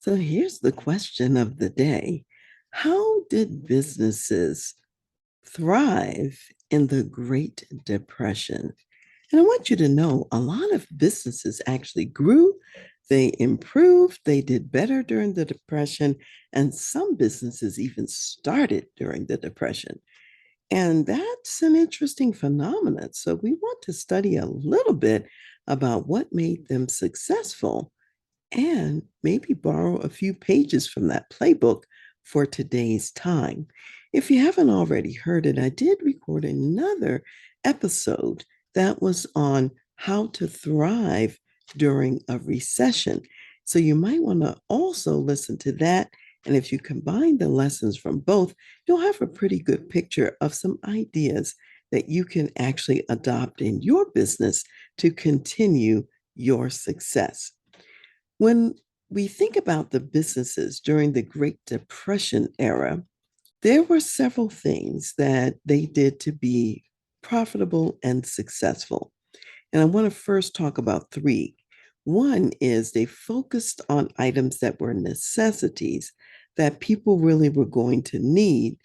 So here's the question of the day. How did businesses thrive in the Great Depression? And I want you to know a lot of businesses actually grew, they improved, they did better during the Depression, and some businesses even started during the Depression. And that's an interesting phenomenon. So we want to study a little bit about what made them successful and maybe borrow a few pages from that playbook for today's time. If you haven't already heard it, I did record another episode that was on how to thrive during a recession. So you might want to also listen to that. And if you combine the lessons from both, you'll have a pretty good picture of some ideas that you can actually adopt in your business to continue your success. When we think about the businesses during the Great Depression era, there were several things that they did to be profitable and successful. And I want to first talk about three. One is they focused on items that were necessities that people really were going to need.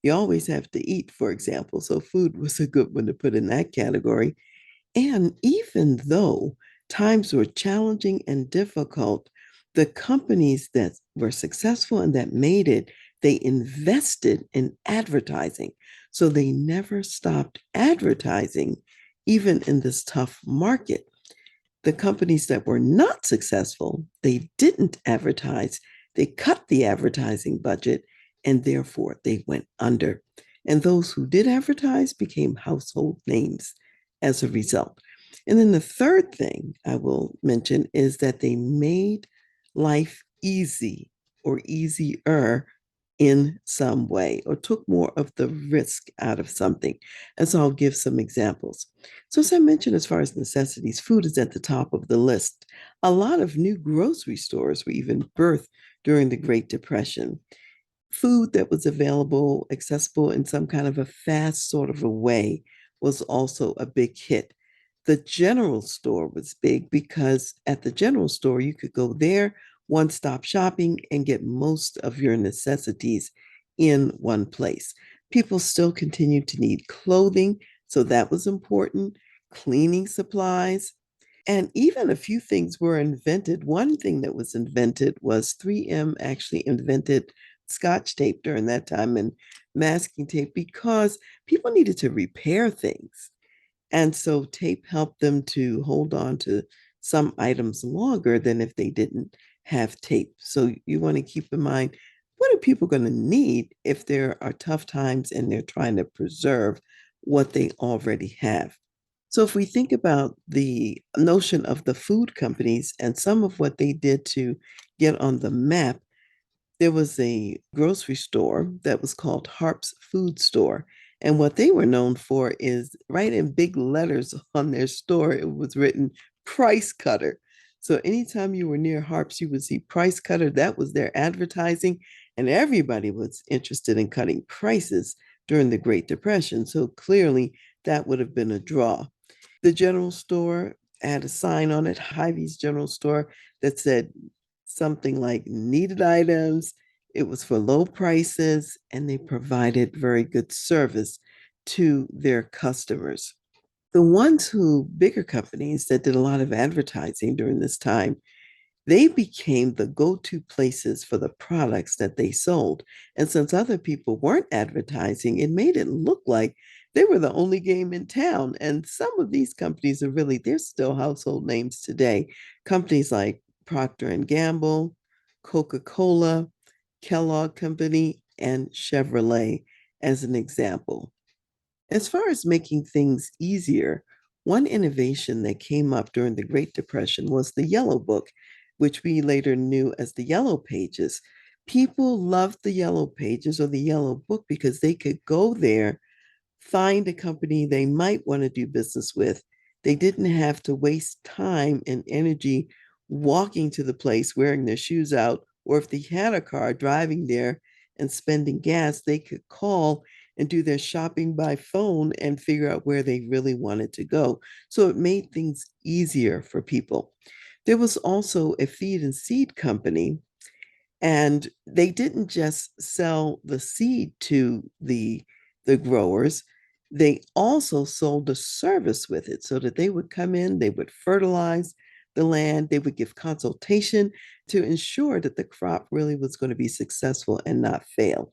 You always have to eat, for example. So food was a good one to put in that category. And even though times were challenging and difficult, the companies that were successful and that made it, they invested in advertising. So they never stopped advertising, even in this tough market. The companies that were not successful, they didn't advertise. They cut the advertising budget and therefore they went under. And those who did advertise became household names as a result. And then the third thing I will mention is that they made life easy or easier in some way or took more of the risk out of something. And so I'll give some examples. So, as I mentioned, as far as necessities, food is at the top of the list. A lot of new grocery stores were even birthed during the Great Depression. Food that was available, accessible in some kind of a fast sort of a way was also a big hit. The general store was big because at the general store, you could go there, one stop shopping, and get most of your necessities in one place. People still continued to need clothing, so that was important, cleaning supplies, and even a few things were invented. One thing that was invented was 3M actually invented Scotch tape during that time and masking tape because people needed to repair things. And so tape helped them to hold on to some items longer than if they didn't have tape. So you want to keep in mind, what are people going to need if there are tough times and they're trying to preserve what they already have? So if we think about the notion of the food companies and some of what they did to get on the map, there was a grocery store that was called Harp's Food Store. And what they were known for is right in big letters on their store, it was written price cutter. So anytime you were near Harp's, you would see price cutter. That was their advertising. And everybody was interested in cutting prices during the Great Depression. So clearly that would have been a draw. The general store had a sign on it, Hy-Vee's General Store, that said something like needed items. It was for low prices and they provided very good service to their customers. The ones who, bigger companies that did a lot of advertising during this time, they became the go to places for the products that they sold. And since other people weren't advertising, it made it look like they were the only game in town. And some of these companies are really, they're still household names today. Companies like Procter and Gamble, Coca-Cola, Kellogg Company, and Chevrolet, as an example. As far as making things easier, one innovation that came up during the Great Depression was the Yellow Book, which we later knew as the Yellow Pages. People loved the Yellow Pages or the Yellow Book because they could go there, find a company they might want to do business with. They didn't have to waste time and energy walking to the place, wearing their shoes out, or if they had a car, driving there and spending gas, they could call and do their shopping by phone and figure out where they really wanted to go. So it made things easier for people. There was also a feed and seed company And they didn't just sell the seed to the growers, they also sold a service with it so that they would come in, they would fertilize the land, they would give consultation to ensure that the crop really was going to be successful and not fail.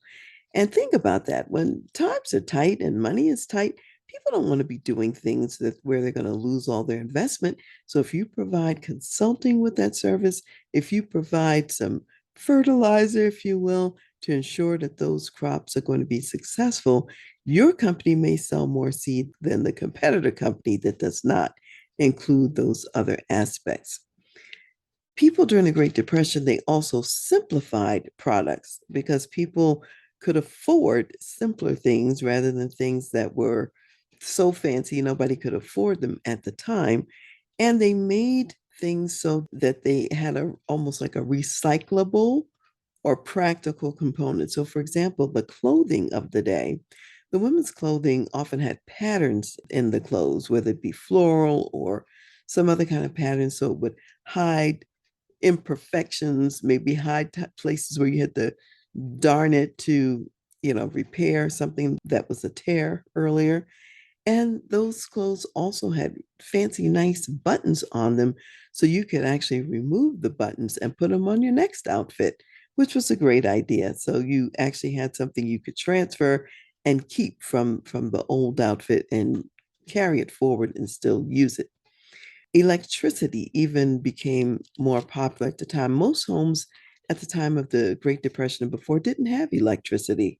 And think about that. When times are tight and money is tight, people don't want to be doing things that where they're going to lose all their investment. So if you provide consulting with that service, if you provide some fertilizer, if you will, to ensure that those crops are going to be successful, your company may sell more seed than the competitor company that does not include those other aspects. People during the Great Depression, they also simplified products because people could afford simpler things rather than things that were so fancy nobody could afford them at the time. And they made things so that they had a almost like a recyclable or practical component. So, for example, the clothing of the day, the women's clothing often had patterns in the clothes, whether it be floral or some other kind of pattern. So it would hide imperfections, maybe hide places where you had to darn it to, repair something that was a tear earlier. And those clothes also had fancy, nice buttons on them. So you could actually remove the buttons and put them on your next outfit, which was a great idea. So you actually had something you could transfer and keep from the old outfit and carry it forward and still use it. Electricity even became more popular at the time. Most homes at the time of the Great Depression and before didn't have electricity.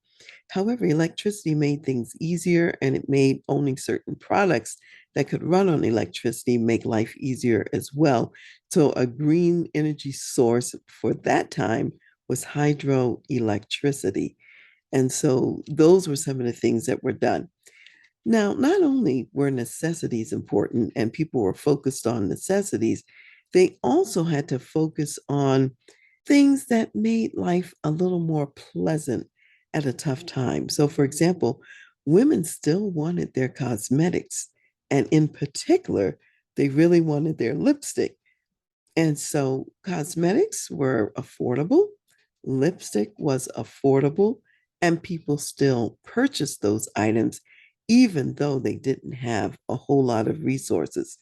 However, electricity made things easier and it made owning certain products that could run on electricity make life easier as well. So, a green energy source for that time was hydroelectricity. And so, those were some of the things that were done. Now, not only were necessities important and people were focused on necessities, they also had to focus on things that made life a little more pleasant at a tough time. So, for example, women still wanted their cosmetics, and in particular, they really wanted their lipstick. And so cosmetics were affordable, lipstick was affordable, and people still purchased those items, even though they didn't have a whole lot of resources.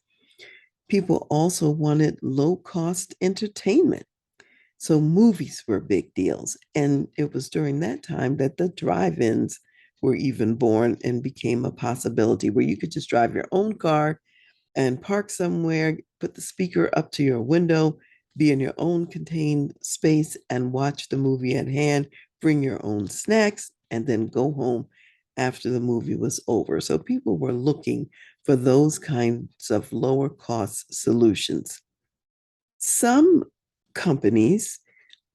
People also wanted low cost entertainment. So movies were big deals. And it was during that time that the drive ins were even born and became a possibility where you could just drive your own car and park somewhere, put the speaker up to your window, be in your own contained space and watch the movie at hand, bring your own snacks, and then go home after the movie was over. So people were looking for those kinds of lower cost solutions. Some companies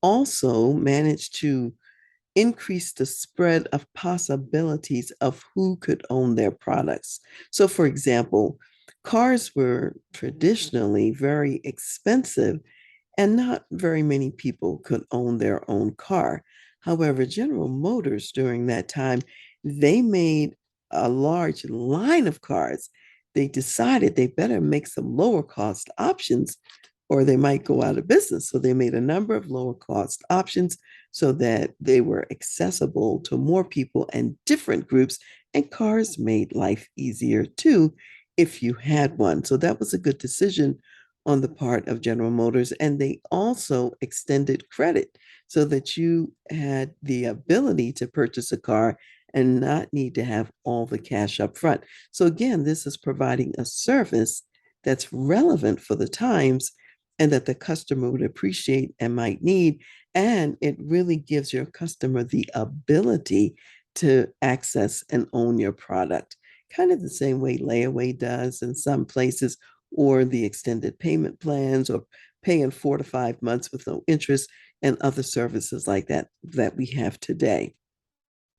also managed to increase the spread of possibilities of who could own their products. So, for example, cars were traditionally very expensive and not very many people could own their own car. However, General Motors during that time, they made a large line of cars. They decided they better make some lower cost options or they might go out of business. So they made a number of lower cost options so that they were accessible to more people and different groups. And cars made life easier too if you had one. So that was a good decision on the part of General Motors. And they also extended credit so that you had the ability to purchase a car and not need to have all the cash up front. So, again, this is providing a service that's relevant for the times and that the customer would appreciate and might need. And it really gives your customer the ability to access and own your product, kind of the same way layaway does in some places, or the extended payment plans, or paying 4 to 5 months with no interest, and other services like that that we have today.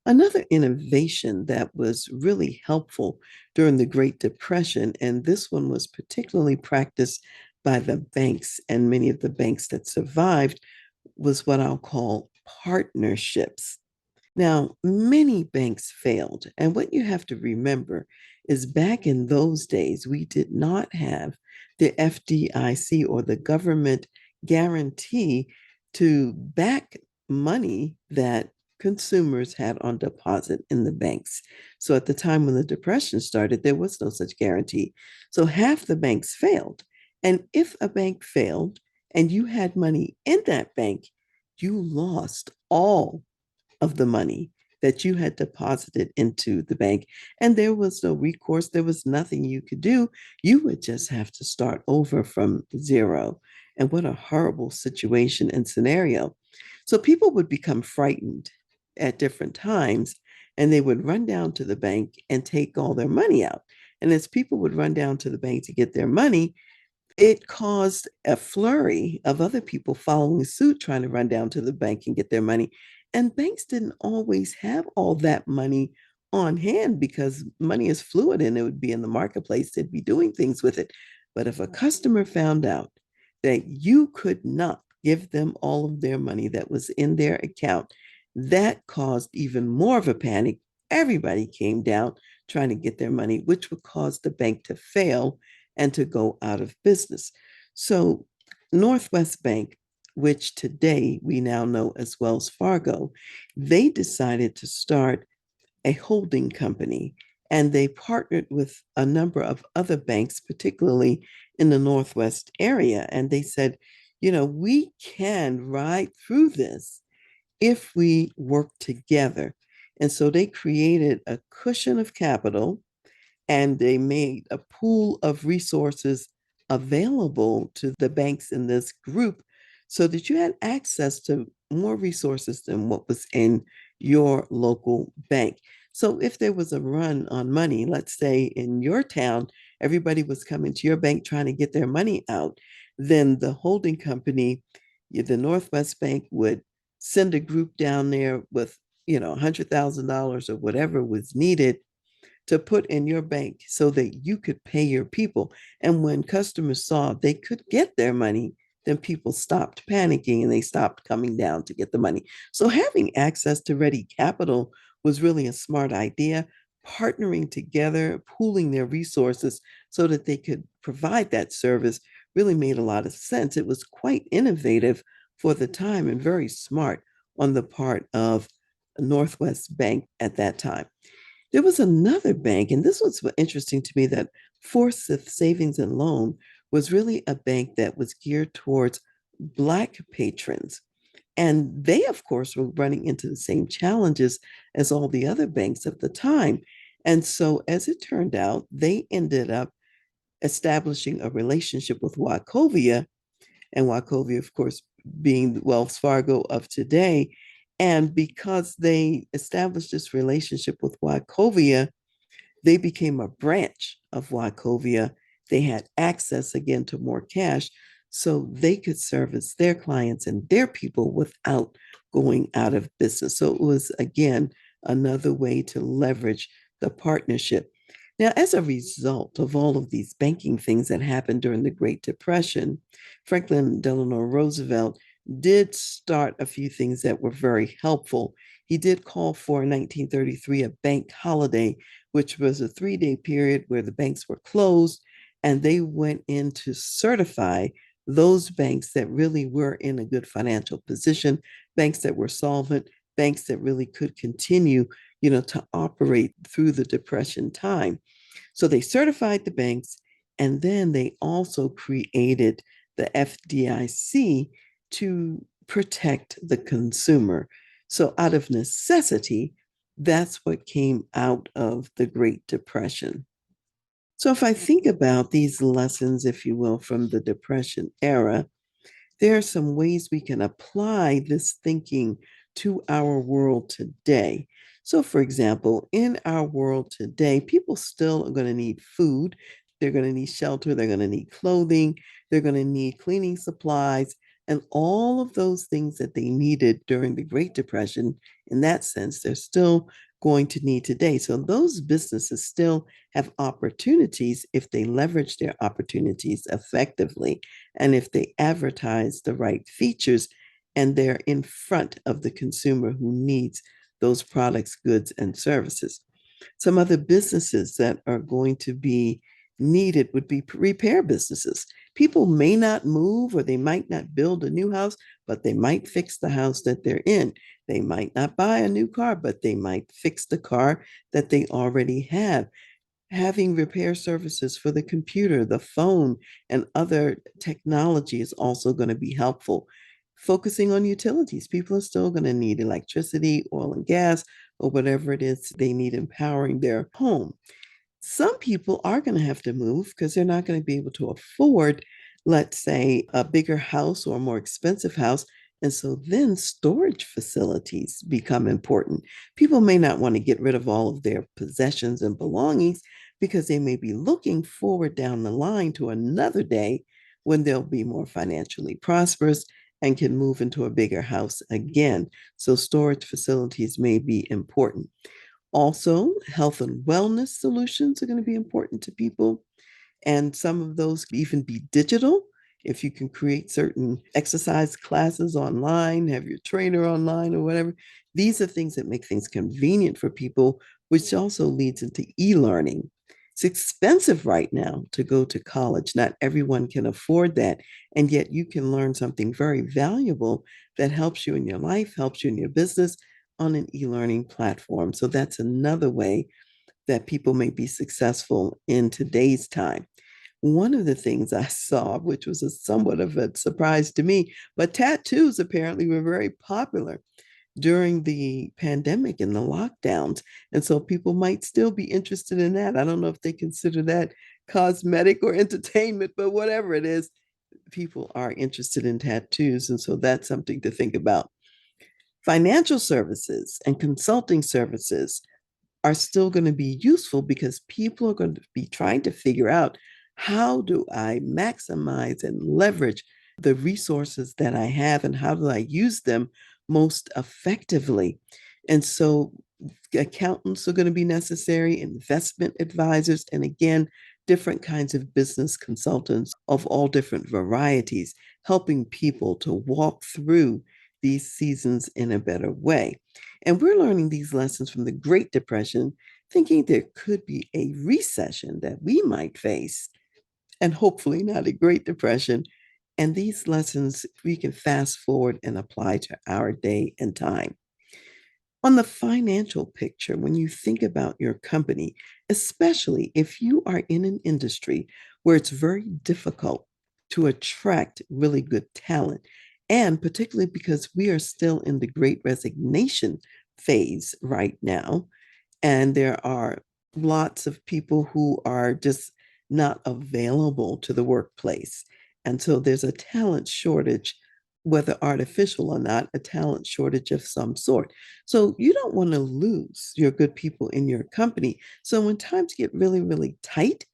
Another innovation that was really helpful during the Great Depression, and this one was particularly practiced by the banks and many of the banks that survived, was what I'll call partnerships. Now, many banks failed. And what you have to remember is back in those days, we did not have the FDIC or the government guarantee to back money that consumers had on deposit in the banks. So at the time when the Depression started, there was no such guarantee. So half the banks failed. And if a bank failed and you had money in that bank, you lost all of the money that you had deposited into the bank. And there was no recourse, there was nothing you could do. You would just have to start over from zero. And what a horrible situation and scenario. So people would become frightened at different times and they would run down to the bank and take all their money out. And as people would run down to the bank to get their money, it caused a flurry of other people following suit, trying to run down to the bank and get their money. And banks didn't always have all that money on hand because money is fluid and it would be in the marketplace. They'd be doing things with it. But if a customer found out that you could not give them all of their money that was in their account, that caused even more of a panic. Everybody came down trying to get their money, which would cause the bank to fail and to go out of business. So, Northwest Bank, which today we now know as Wells Fargo, they decided to start a holding company and they partnered with a number of other banks, particularly in the Northwest area. And they said, we can ride through this if we work together. And so they created a cushion of capital and they made a pool of resources available to the banks in this group so that you had access to more resources than what was in your local bank. So if there was a run on money, let's say in your town, everybody was coming to your bank trying to get their money out, then the holding company, the Northwest Bank, would send a group down there with, $100,000 or whatever was needed to put in your bank so that you could pay your people. And when customers saw they could get their money, then people stopped panicking and they stopped coming down to get the money. So having access to ready capital was really a smart idea. Partnering together, pooling their resources so that they could provide that service really made a lot of sense. It was quite innovative for the time and very smart on the part of Northwest Bank at that time. There was another bank, and this was interesting to me, that Forsyth Savings and Loan was really a bank that was geared towards Black patrons. And they, of course, were running into the same challenges as all the other banks of the time. And so, as it turned out, they ended up establishing a relationship with Wachovia, and Wachovia, of course, being the Wells Fargo of today. And because they established this relationship with Wachovia, they became a branch of Wachovia. They had access again to more cash so they could service their clients and their people without going out of business. So it was, again, another way to leverage the partnership. Now, as a result of all of these banking things that happened during the Great Depression, Franklin Delano Roosevelt did start a few things that were very helpful. He did call for in 1933 a bank holiday, which was a 3-day period where the banks were closed, and they went in to certify those banks that really were in a good financial position, banks that were solvent, banks that really could continue, to operate through the Depression time. So they certified the banks, and then they also created the FDIC to protect the consumer. So, out of necessity, that's what came out of the Great Depression. So, if I think about these lessons, if you will, from the Depression era, there are some ways we can apply this thinking to our world today. So, for example, in our world today, people still are going to need food, they're going to need shelter, they're going to need clothing, they're going to need cleaning supplies, and all of those things that they needed during the Great Depression. In that sense, they're still going to need today. So, those businesses still have opportunities if they leverage their opportunities effectively and if they advertise the right features and they're in front of the consumer who needs those products, goods, and services. Some other businesses that are going to be needed would be repair businesses. People may not move or they might not build a new house, but they might fix the house that they're in. They might not buy a new car, but they might fix the car that they already have. Having repair services for the computer, the phone, and other technology is also going to be helpful. Focusing on utilities, people are still going to need electricity, oil and gas, or whatever it is they need empowering their home. Some people are going to have to move because they're not going to be able to afford, let's say, a bigger house or a more expensive house. And so then storage facilities become important. People may not want to get rid of all of their possessions and belongings because they may be looking forward down the line to another day when they'll be more financially prosperous and can move into a bigger house again. So storage facilities may be important. Also, health and wellness solutions are going to be important to people. And some of those could even be digital. If you can create certain exercise classes online, have your trainer online or whatever, these are things that make things convenient for people, which also leads into e learning. It's expensive right now to go to college. Not everyone can afford that. And yet you can learn something very valuable that helps you in your life, helps you in your business on an e learning platform. So that's another way that people may be successful in today's time. One of the things I saw, which was somewhat of a surprise to me, but tattoos apparently were very popular during the pandemic and the lockdowns. And so people might still be interested in that. I don't know if they consider that cosmetic or entertainment, but whatever it is, people are interested in tattoos. And so that's something to think about. Financial services and consulting services are still going to be useful because people are going to be trying to figure out, how do I maximize and leverage the resources that I have and how do I use them most effectively? And so accountants are going to be necessary, investment advisors, and again, different kinds of business consultants of all different varieties, helping people to walk through these seasons in a better way. And we're learning these lessons from the Great Depression, thinking there could be a recession that we might face, and hopefully not a Great Depression. And these lessons we can fast forward and apply to our day and time. On the financial picture, when you think about your company, especially if you are in an industry where it's very difficult to attract really good talent, and particularly because we are still in the great resignation phase right now, and there are lots of people who are just not available to the workplace. And so there's a talent shortage, whether artificial or not, a talent shortage of some sort. So you don't want to lose your good people in your company. So when times get really, really tight,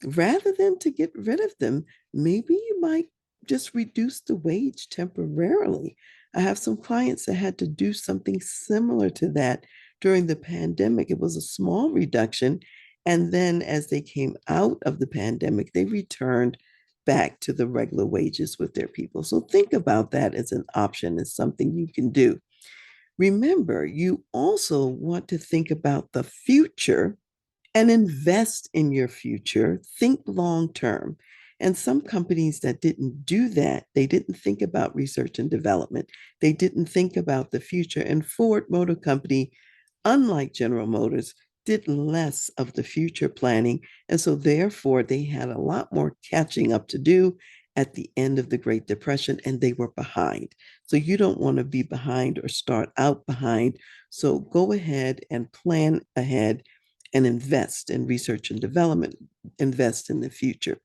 rather than to get rid of them, maybe you might just reduce the wage temporarily. I have some clients that had to do something similar to that during the pandemic. It was a small reduction. And then as they came out of the pandemic, they returned back to the regular wages with their people. So think about that as an option, as something you can do. Remember, you also want to think about the future and invest in your future. Think long term. And some companies that didn't do that, they didn't think about research and development. They didn't think about the future. And Ford Motor Company, unlike General Motors, did less of the future planning. And so, therefore, they had a lot more catching up to do at the end of the Great Depression, and they were behind. So, you don't want to be behind or start out behind. So, go ahead and plan ahead and invest in research and development, invest in the future.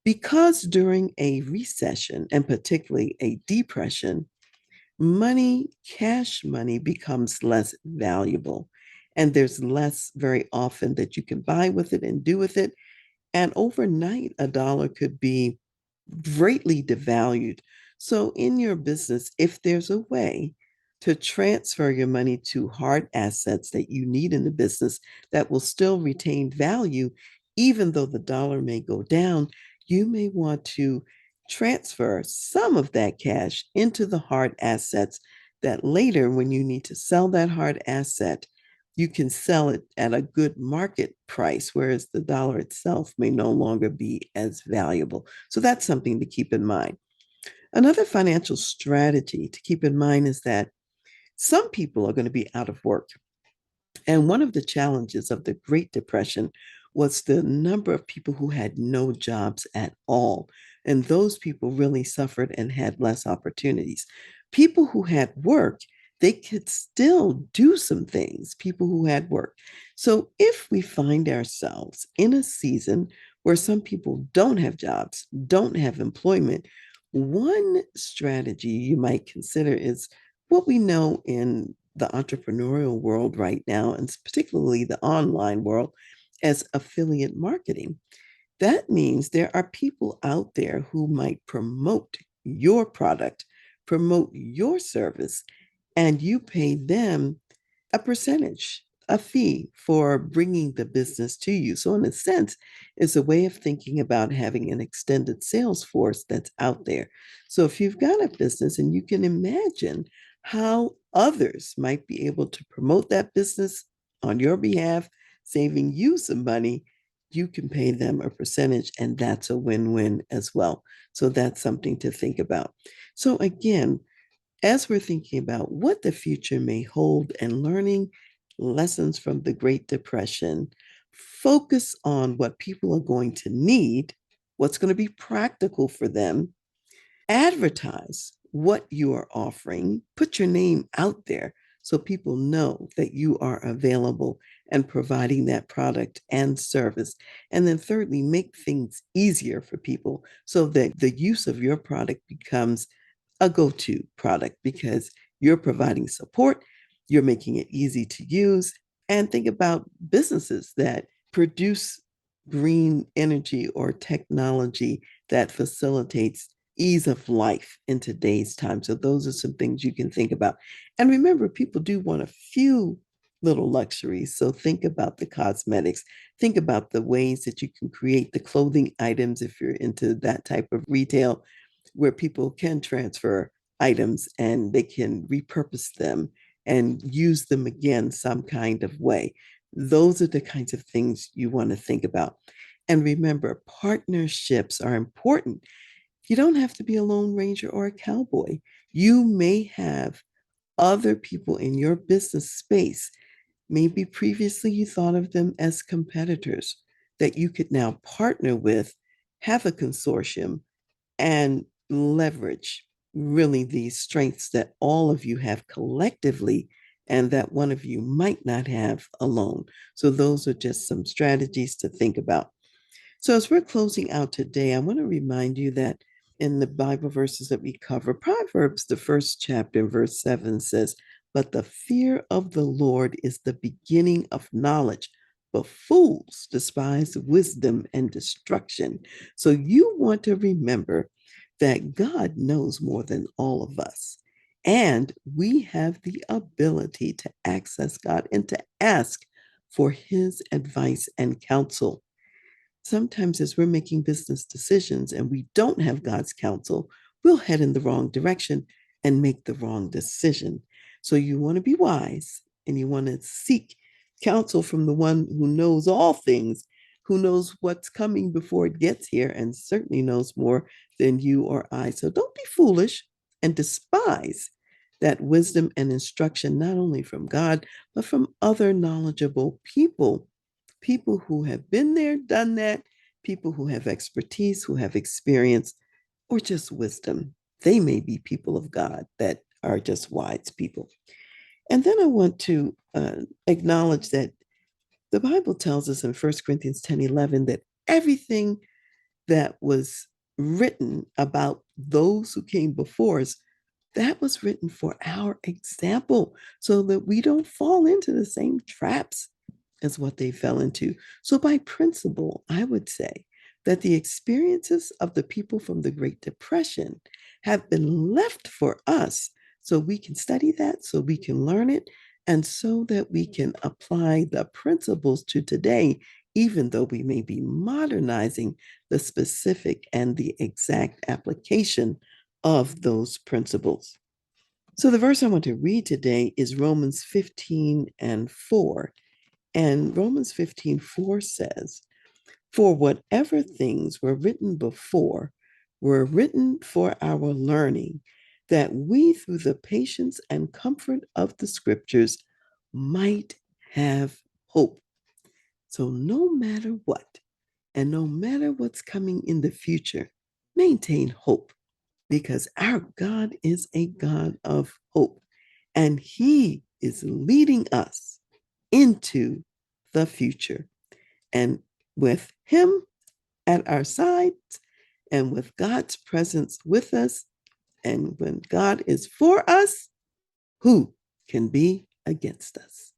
Because during a recession, and particularly a depression, money, cash money, becomes less valuable. And there's less very often that you can buy with it and do with it. And overnight, a dollar could be greatly devalued. So, in your business, if there's a way to transfer your money to hard assets that you need in the business that will still retain value, even though the dollar may go down, you may want to transfer some of that cash into the hard assets that later, when you need to sell that hard asset, You can sell it at a good market price, whereas the dollar itself may no longer be as valuable. So that's something to keep in mind. Another financial strategy to keep in mind is that some people are going to be out of work. And one of the challenges of the Great Depression was the number of people who had no jobs at all. And those people really suffered and had less opportunities. People who had work, they could still do some things, people who had work. So if we find ourselves in a season where some people don't have jobs, don't have employment, one strategy you might consider is what we know in the entrepreneurial world right now, and particularly the online world, as affiliate marketing. That means there are people out there who might promote your product, promote your service, and you pay them a percentage, a fee for bringing the business to you. So, in a sense, it's a way of thinking about having an extended sales force that's out there. So, if you've got a business and you can imagine how others might be able to promote that business on your behalf, saving you some money, you can pay them a percentage, and that's a win win as well. So, that's something to think about. So, again, as we're thinking about what the future may hold and learning lessons from the Great Depression, focus on what people are going to need, what's going to be practical for them, advertise what you are offering, put your name out there so people know that you are available and providing that product and service. And then, thirdly, make things easier for people so that the use of your product becomes a go to product because you're providing support, you're making it easy to use. And think about businesses that produce green energy or technology that facilitates ease of life in today's time. So, those are some things you can think about. And remember, people do want a few little luxuries. So, think about the cosmetics, think about the ways that you can create the clothing items if you're into that type of retail where people can transfer items and they can repurpose them and use them again some kind of way. Those are the kinds of things you want to think about. And remember, partnerships are important. You don't have to be a lone ranger or a cowboy. You may have other people in your business space. Maybe previously you thought of them as competitors that you could now partner with, have a consortium, and leverage really these strengths that all of you have collectively and that one of you might not have alone. So, those are just some strategies to think about. So, as we're closing out today, I want to remind you that in the Bible verses that we cover, Proverbs, the first chapter, verse 7 says, "But the fear of the Lord is the beginning of knowledge, but fools despise wisdom and destruction." So, you want to remember that God knows more than all of us. And we have the ability to access God and to ask for his advice and counsel. Sometimes, as we're making business decisions and we don't have God's counsel, we'll head in the wrong direction and make the wrong decision. So, you want to be wise and you want to seek counsel from the one who knows all things, who knows what's coming before it gets here, and certainly knows more than you or I. So, don't be foolish and despise that wisdom and instruction, not only from God, but from other knowledgeable people, people who have been there, done that, people who have expertise, who have experience, or just wisdom. They may be people of God that are just wise people. And then I want to acknowledge that the Bible tells us in 1 Corinthians 10:11 that everything that was written about those who came before us, that was written for our example so that we don't fall into the same traps as what they fell into. So, by principle, I would say that the experiences of the people from the Great Depression have been left for us so we can study that, so we can learn it, and so that we can apply the principles to today, even though we may be modernizing the specific and the exact application of those principles. So the verse I want to read today is Romans 15 and 4. And Romans 15:4 says, "For whatever things were written before were written for our learning, that we through the patience and comfort of the scriptures might have hope." So no matter what, and no matter what's coming in the future, maintain hope because our God is a God of hope and He is leading us into the future. And with Him at our sides and with God's presence with us, and when God is for us, who can be against us?